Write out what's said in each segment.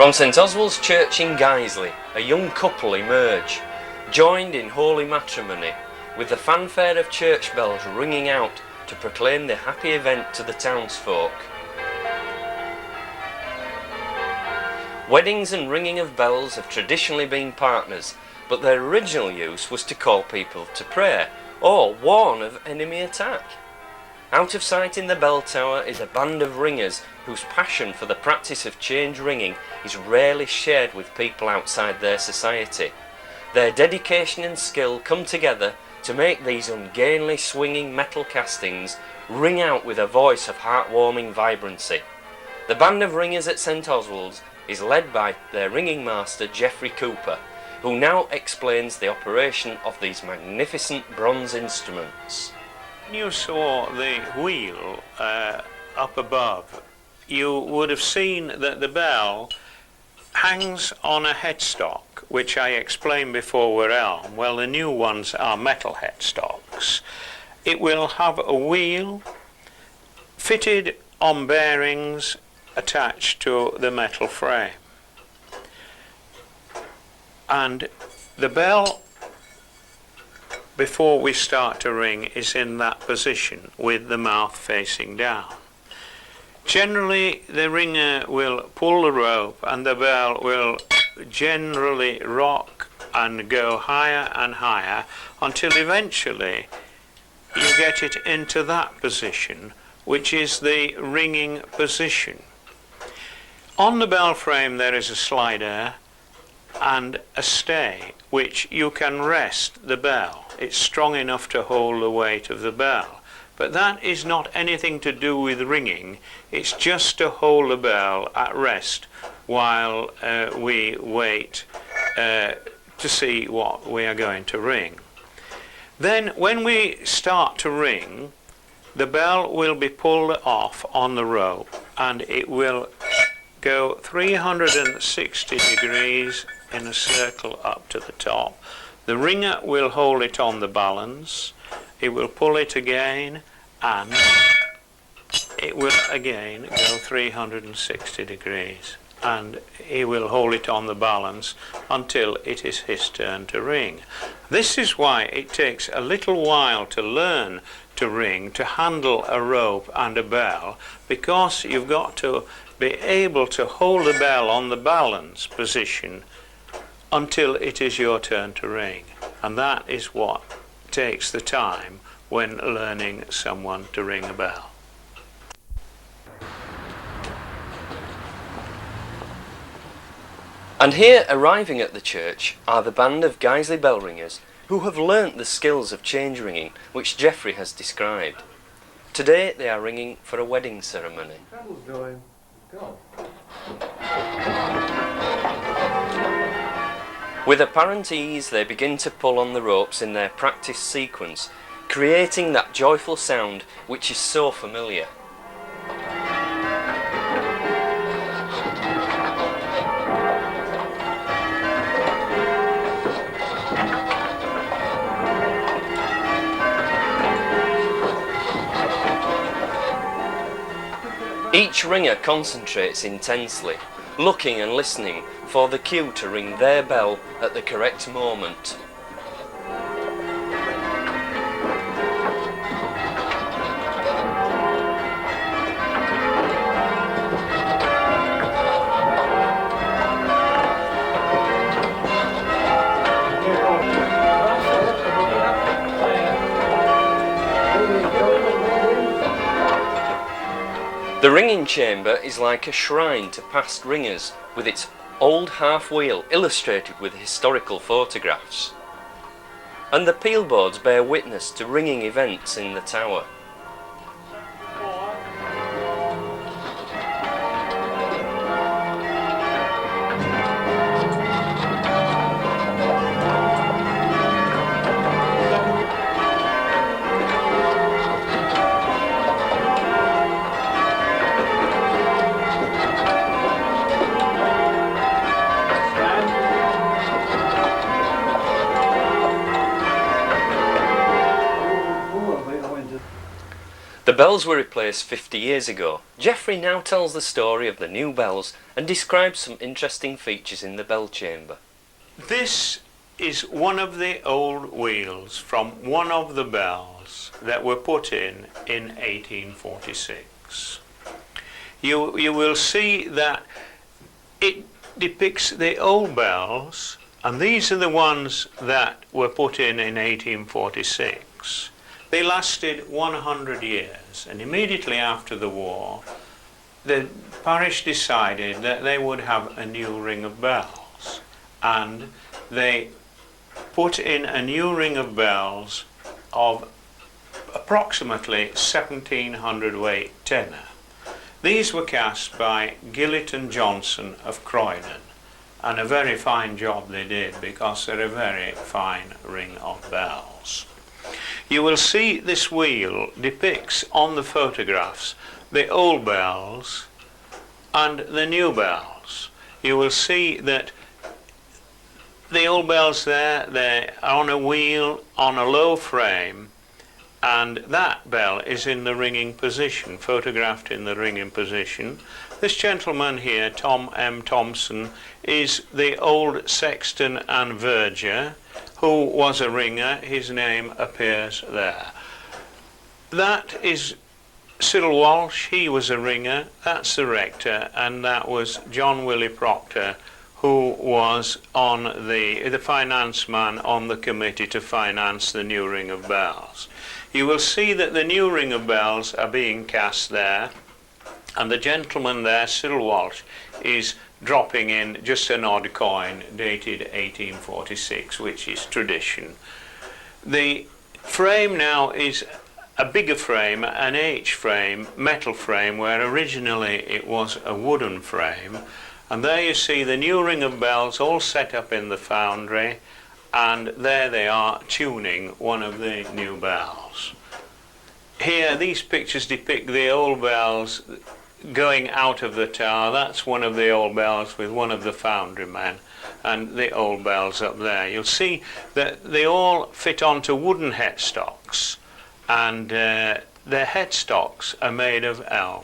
From St Oswald's Church in Guiseley, a young couple emerge, joined in holy matrimony, with the fanfare of church bells ringing out to proclaim the happy event to the townsfolk. Weddings and ringing of bells have traditionally been partners, but their original use was to call people to prayer or warn of enemy attack. Out of sight in the bell tower is a band of ringers whose passion for the practice of change ringing is rarely shared with people outside their society. Their dedication and skill come together to make these ungainly swinging metal castings ring out with a voice of heartwarming vibrancy. The band of ringers at St Oswald's is led by their ringing master Jeffery Cooper, who now explains the operation of these magnificent bronze instruments. When you saw the wheel up above, you would have seen that the bell hangs on a headstock, which I explained before were elm. Well, the new ones are metal headstocks. It will have a wheel fitted on bearings attached to the metal frame. And the bell, before we start to ring, is in that position with the mouth facing down. Generally, the ringer will pull the rope and the bell will generally rock and go higher and higher until eventually you get it into that position, which is the ringing position. On the bell frame there is a slider and a stay which you can rest the bell. It's strong enough to hold the weight of the bell. But that is not anything to do with ringing. It's just to hold the bell at rest while we wait to see what we are going to ring. Then when we start to ring, the bell will be pulled off on the rope and it will go 360 degrees in a circle up to the top. The ringer will hold it on the balance. It will pull it again and it will again go 360 degrees, and he will hold it on the balance until it is his turn to ring. This is why it takes a little while to learn to ring, to handle a rope and a bell, because you've got to be able to hold the bell on the balance position until it is your turn to ring. And that is what takes the time when learning someone to ring a bell. And here, arriving at the church, are the band of Guiseley bell ringers who have learnt the skills of change ringing which Jeffrey has described. Today they are ringing for a wedding ceremony. With apparent ease they begin to pull on the ropes in their practice sequence, creating that joyful sound which is so familiar. Each ringer concentrates intensely, looking and listening for the cue to ring their bell at the correct moment. The ringing chamber is like a shrine to past ringers, with its old half-wheel illustrated with historical photographs. And the peel boards bear witness to ringing events in the tower. bells were replaced 50 years ago. Jeffrey now tells the story of the new bells and describes some interesting features in the bell chamber. This is one of the old wheels from one of the bells that were put in 1846. You will see that it depicts the old bells, and these are the ones that were put in 1846. They lasted 100 years, and immediately after the war, the parish decided that they would have a new ring of bells, and they put in a new ring of bells of approximately 1700 weight tenor. These were cast by Gillett and Johnson of Croydon, and a very fine job they did, because they're a very fine ring of bells. You will see this wheel depicts on the photographs the old bells and the new bells. You will see that the old bells there, they're on a wheel on a low frame, and that bell is in the ringing position, photographed in the ringing position. This gentleman here, Tom M. Thompson, is the old sexton and verger who was a ringer. His name appears there. That is Cyril Walsh, he was a ringer. That's the rector, and that was John Willie Proctor, who was on the finance man on the committee to finance the new ring of bells. You will see that the new ring of bells are being cast there, and the gentleman there, Cyril Walsh, is dropping in just an odd coin dated 1846, which is tradition. The frame now is a bigger frame, an H frame, metal frame, where originally it was a wooden frame. And there you see the new ring of bells all set up in the foundry, and there they are tuning one of the new bells. Here, these pictures depict the old bells going out of the tower. That's one of the old bells with one of the foundry men, and the old bells up there. You'll see that they all fit onto wooden headstocks, and their headstocks are made of elm.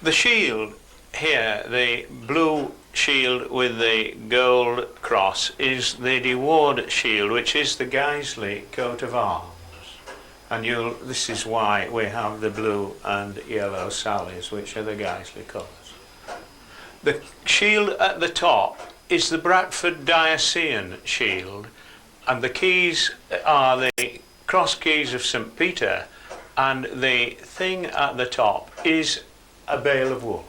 The shield here, the blue shield with the gold cross, is the De Ward shield, which is the Guiseley coat of arms. And this is why we have the blue and yellow sallies, which are the Guiseley colours. The shield at the top is the Bradford Diocesan shield, and the keys are the cross keys of St. Peter, and the thing at the top is a bale of wool.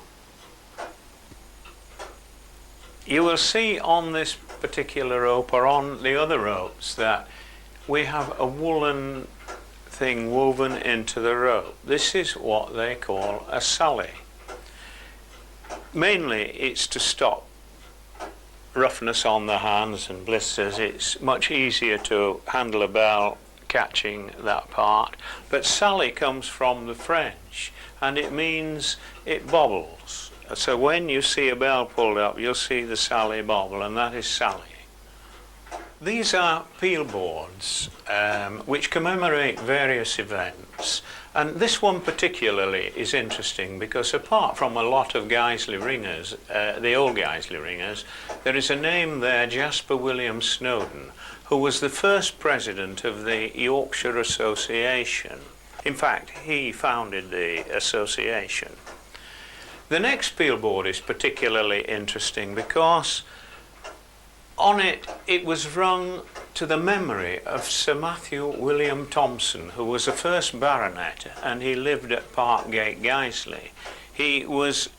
You will see on this particular rope, or on the other ropes, that we have a woolen thing woven into the rope. This is what they call a sally. Mainly it's to stop roughness on the hands and blisters. It's much easier to handle a bell catching that part. But sally comes from the French, and it means it bobbles. So when you see a bell pulled up, you'll see the sally bobble, and that is sally. These are peal boards which commemorate various events, and this one particularly is interesting because apart from a lot of Guiseley ringers, the old Guiseley ringers, there is a name there, Jasper William Snowden, who was the first president of the Yorkshire Association. In fact, he founded the association. The next peal board is particularly interesting because on it, it was rung to the memory of Sir Matthew William Thompson, who was the first baronet, and he lived at Parkgate, Guiseley. He was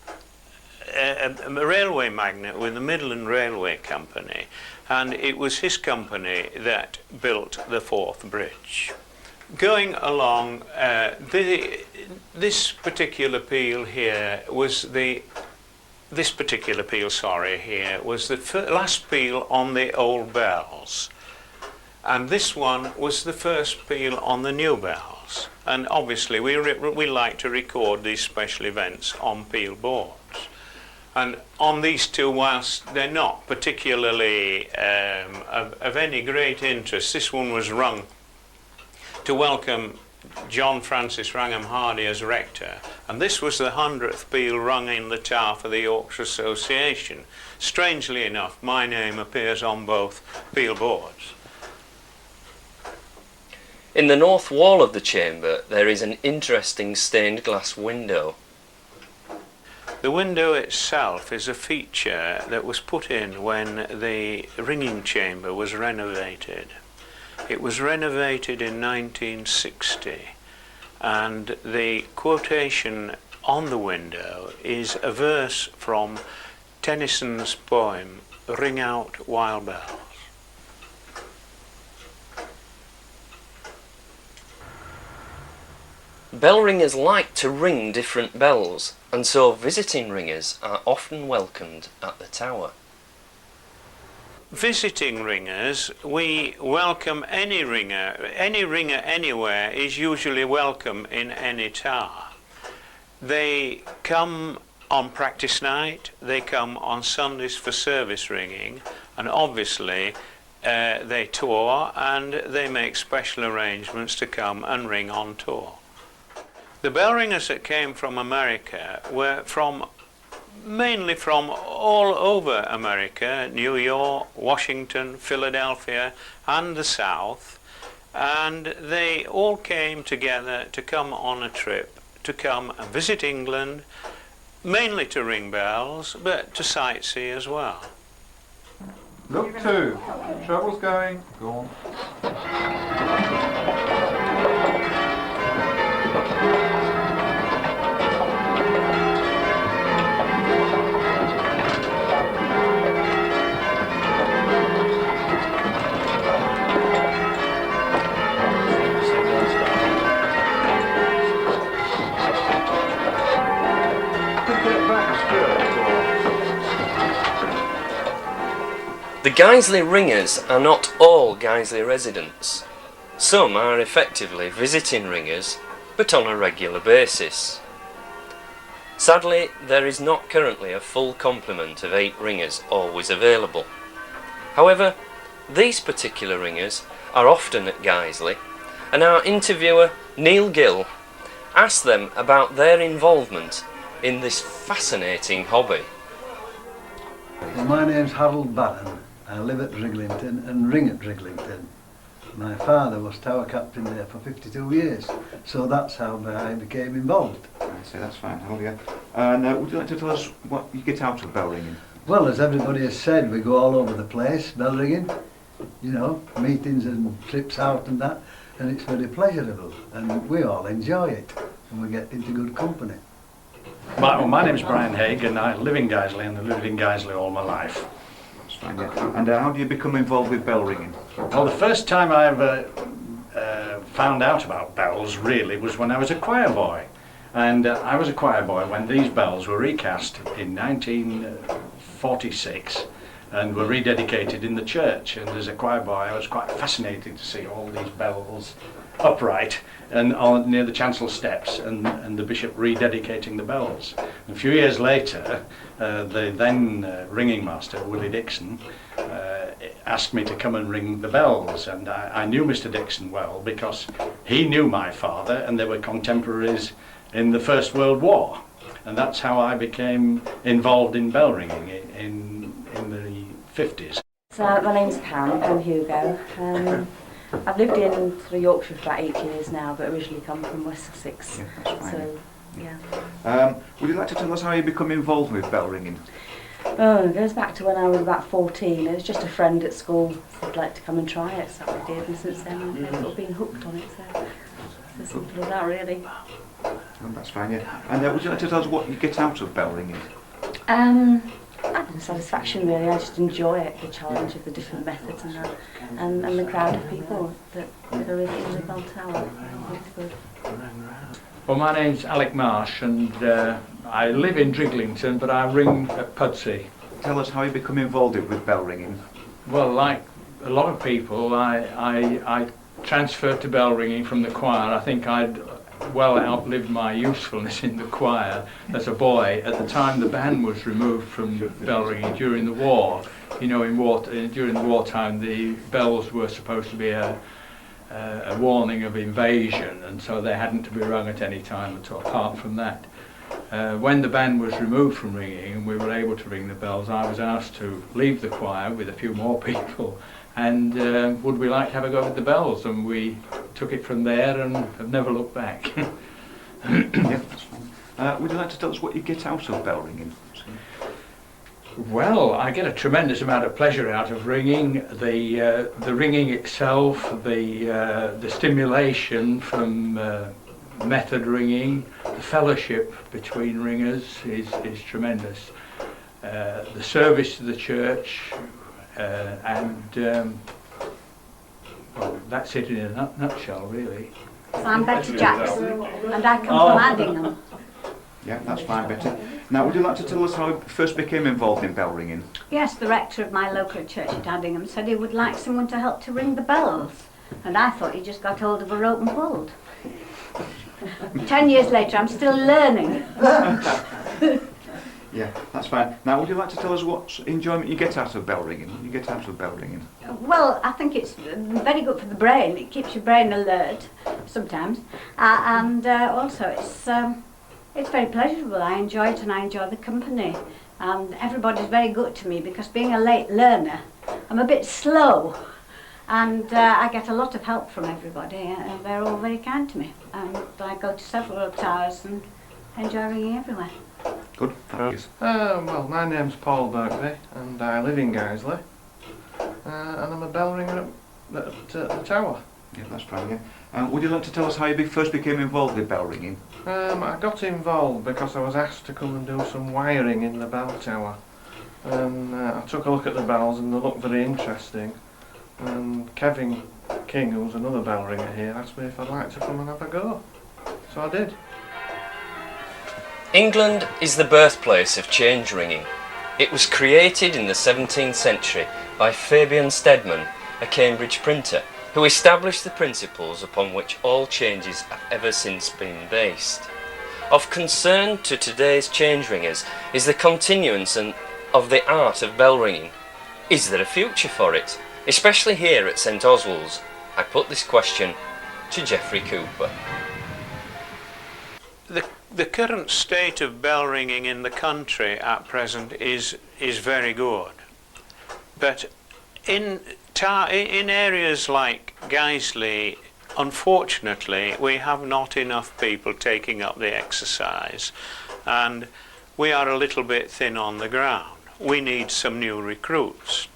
a railway magnate with the Midland Railway Company, and it was his company that built the Forth Bridge. Going along, this particular peal here was the last peal on the old bells, and this one was the first peal on the new bells. And obviously we like to record these special events on peal boards. And on these two, whilst they're not particularly of any great interest, this one was rung to welcome John Francis Wrangham Hardy as rector, and this was the 100th peal rung in the tower for the Yorkshire Association. Strangely enough, my name appears on both peal boards. In the north wall of the chamber there is an interesting stained glass window. The window itself is a feature that was put in when the ringing chamber was renovated. It was renovated in 1960, and the quotation on the window is a verse from Tennyson's poem, Ring Out While Bells. Bell ringers like to ring different bells, and so visiting ringers are often welcomed at the tower. Visiting ringers, we welcome any ringer. Any ringer anywhere is usually welcome in any tower. They come on practice night, they come on Sundays for service ringing, and obviously they tour and they make special arrangements to come and ring on tour. The bell ringers that came from America were mainly from all over America, New York, Washington, Philadelphia and the South, and they all came together to come on a trip, to come and visit England, mainly to ring bells, but to sightsee as well. Look two, trebles going, go on. The Guiseley ringers are not all Guiseley residents. Some are effectively visiting ringers, but on a regular basis. Sadly, there is not currently a full complement of 8 ringers always available. However, these particular ringers are often at Guiseley, and our interviewer, Neil Gill, asked them about their involvement in this fascinating hobby. Well, my name's Harold Barron. I live at Driglington and ring at Driglington. My father was tower captain there for 52 years, so that's how I became involved. I see, that's fine, hold you. And would you like to tell us what you get out of bell ringing? Well, as everybody has said, we go all over the place, bell ringing, you know, meetings and trips out and that, and it's very pleasurable, and we all enjoy it, and we get into good company. My name's Brian Haig, and I live in Guiseley, and I've lived in Guiseley all my life. That's fine, yeah. And how do you become involved with bell ringing? Well, the first time I ever found out about bells, really, was when I was a choir boy. And I was a choir boy when these bells were recast in 1946 and were rededicated in the church. And as a choir boy, I was quite fascinated to see all these bells upright and near the chancel steps, and the bishop rededicating the bells. A few years later, the then ringing master, Willie Dixon, asked me to come and ring the bells, and I knew Mr. Dixon well because he knew my father, and they were contemporaries in the First World War, and that's how I became involved in bell ringing in the 50s. So my name's Pam Hugo. I've lived in Yorkshire for about 8 years now, but originally come from West Sussex. Yeah, that's fine. So, yeah. Would you like to tell us how you become involved with bell ringing? Oh, it goes back to when I was about 14. It was just a friend at school said I'd like to come and try it, so I did, and since then I've sort of been hooked on it. So it's as simple as that, really. Oh, that's fine, yeah. And would you like to tell us what you get out of bell ringing? I don't know, satisfaction really. I just enjoy it, the challenge of the different methods and that, and the crowd of people that are in the bell tower. It's good. Well, my name's Alec Marsh, and I live in Driglington, but I ring at Pudsey. Tell us how you become involved with bell ringing. Well, like a lot of people, I transferred to bell ringing from the choir. I think I'd well outlived my usefulness in the choir as a boy. At the time the ban was removed from bell ringing during the war. You know, during the wartime the bells were supposed to be a a warning of invasion, and so they hadn't to be rung at any time at all. Apart from that, when the band was removed from ringing and we were able to ring the bells, I was asked to leave the choir with a few more people, and would we like to have a go with the bells, and we took it from there and have never looked back. Yeah, that's fine. Would you like to tell us what you get out of bell ringing? Well, I get a tremendous amount of pleasure out of ringing. The ringing itself, the stimulation from method ringing, the fellowship between ringers is tremendous. The service to the church, and well, that's it in a nutshell, really. I'm Betty Jackson, and I come from Addingham. Yeah, that's fine, Betty. Now, would you like to tell us how you first became involved in bell ringing? Yes, the rector of my local church at Addingham said he would like someone to help to ring the bells, and I thought he just got hold of a rope and pulled. 10 years later, I'm still learning. Yeah, that's fine. Now, would you like to tell us what enjoyment you get out of bell ringing? You get out of bell ringing? Well, I think it's very good for the brain. It keeps your brain alert sometimes, and also it's very pleasurable. I enjoy it, and I enjoy the company. And everybody's very good to me because, being a late learner, I'm a bit slow, and I get a lot of help from everybody. And they're all very kind to me. And I go to several towers and enjoy ringing everywhere. Good, thank you. Well, my name's Paul Berkby, and I live in Guiseley, and I'm a bell ringer at the tower. Yeah, that's fine, yeah. Would you like to tell us how you first became involved with bell ringing? I got involved because I was asked to come and do some wiring in the bell tower, and I took a look at the bells and they looked very interesting, and Kevin King, who's another bell ringer here, asked me if I'd like to come and have a go, so I did. England is the birthplace of change ringing. It was created in the 17th century by Fabian Stedman, a Cambridge printer, who established the principles upon which all changes have ever since been based. Of concern to today's change ringers is the continuance of the art of bell ringing. Is there a future for it? Especially here at St Oswald's. I put this question to Jeffery Cooper. The current state of bell ringing in the country at present is very good, but in areas like Guiseley, unfortunately, we have not enough people taking up the exercise, and we are a little bit thin on the ground. We need some new recruits.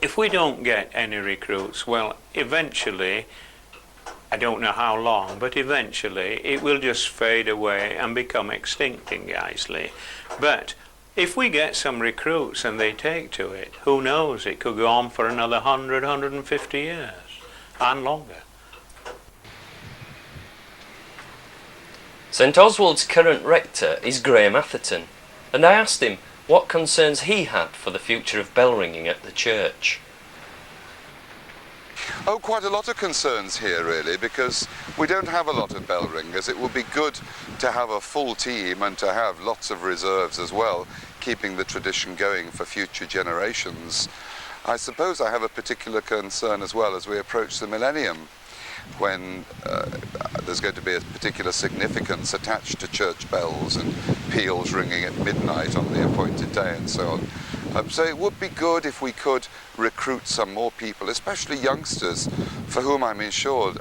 If we don't get any recruits, well, eventually, I don't know how long, but eventually it will just fade away and become extinct in Guiseley. But if we get some recruits and they take to it, who knows, it could go on for another 100, 150 years and longer. St Oswald's current rector is Graham Atherton, and I asked him what concerns he had for the future of bell ringing at the church. Oh, quite a lot of concerns here really, because we don't have a lot of bell ringers. It would be good to have a full team and to have lots of reserves as well, keeping the tradition going for future generations. I suppose I have a particular concern as well as we approach the millennium, when there's going to be a particular significance attached to church bells and peals ringing at midnight on the appointed day and so on. So it would be good if we could recruit some more people, especially youngsters, for whom I'm assured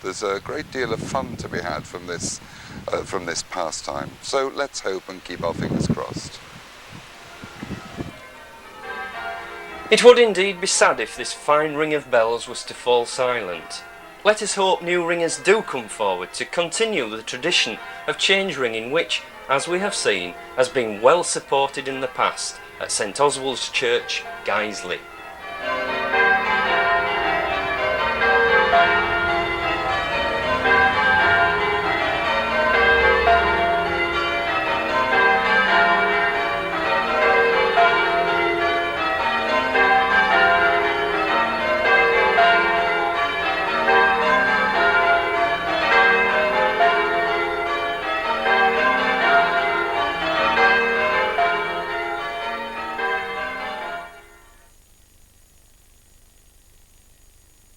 there's a great deal of fun to be had from this pastime. So let's hope and keep our fingers crossed. It would indeed be sad if this fine ring of bells was to fall silent. Let us hope new ringers do come forward to continue the tradition of change ringing which, as we have seen, has been well supported in the past at St Oswald's Church, Guiseley.